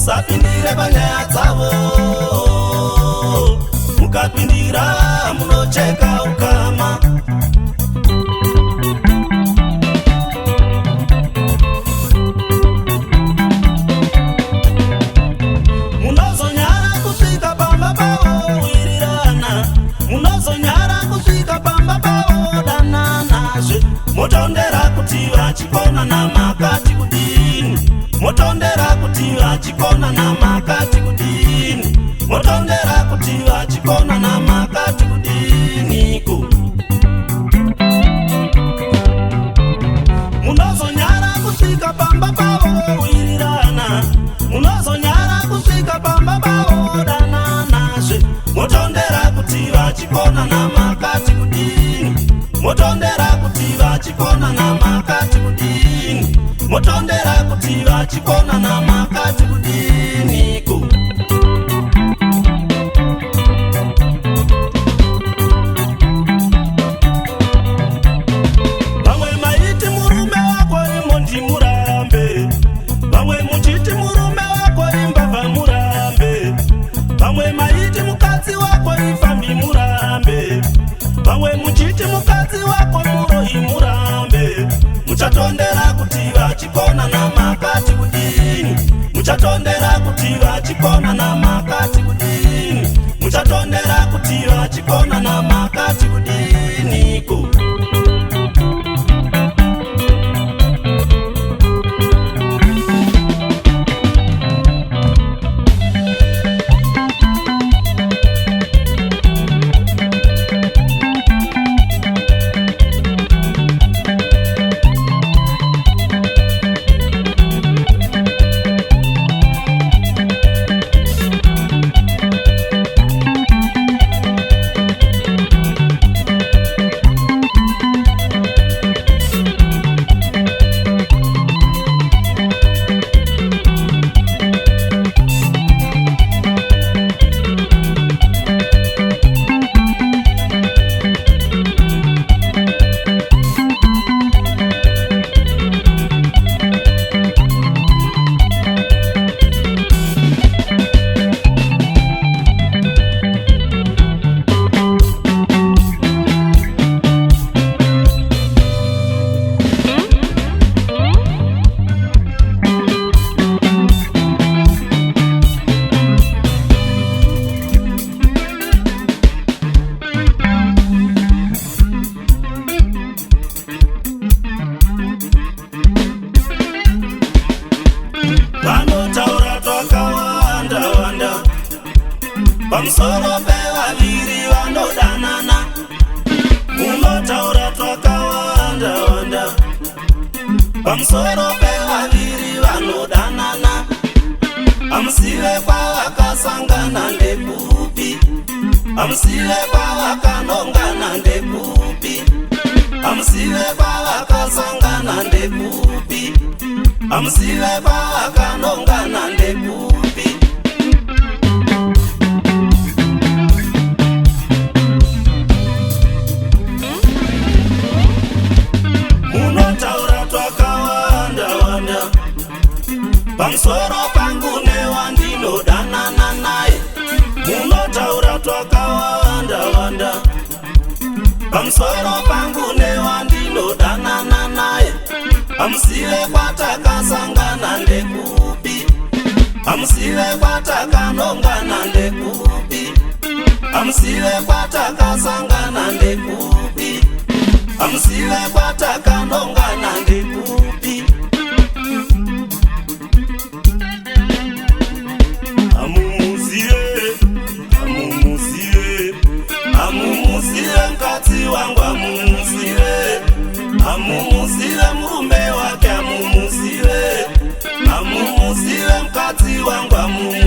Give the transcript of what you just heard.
musapindire panyaya dzavo, mukapindira munocheka ukama. Munozonyara kusvika pamba pavo wirirana, munozonyara kusvika pamba pavo dananazve, motondera kuti vachikona namakati kudini, motondera kuti vachikona namakati kudini, motondera kuti vachikona namakati kudiniko. Munozonyara kusvika pamba pavo wirirana, munozonyara kusvika pamba pavo dananazve, motondera kuti vachikona namakati kudini, motondera kuti vachikona namakati kudini, motondera kuti vachikona namakati kudiniko. Vamwe maiti murume wako imondi murambe, vamwe muchiti murume wako imbavha murambe, vamwe maiti mukadzi wako ifambi murambe, vamwe muchiti mukadzi wako murohi murambe, muchatondera kuti vachikona namakati kudini, muchatondera kuti vachikona namakati kudini, muchatondera kuti vachikona namakati kudiniko. Vanotaura twakawanda wanda pamusoro pevaviri vanodanana, munotaura twakawanda wanda pamusoro pevaviri vanodanana, amusive kwavakasangana ndekupi, amusive kwavakanongana ndekupi, amusive kwavakasangana ndekupi, amusive kwavakanongana ndekupi. Munotaura twakawanda wanda pamusoro pangu newandinodanana naye, munotaura twakawanda wanda pamusoro pangu newandinodanana naye, amusive kwatakasangana ndekupi, amusive kwatakanongana ndekupi, amusive kwatakasangana ndekupi, amusive kwatakanongana ndekupi. Amumusive, amumusive, amumusive mkadzi wangu, amumusive, amumusive murume wake, amumusive, amumusive mkadzi wangu, amumusive.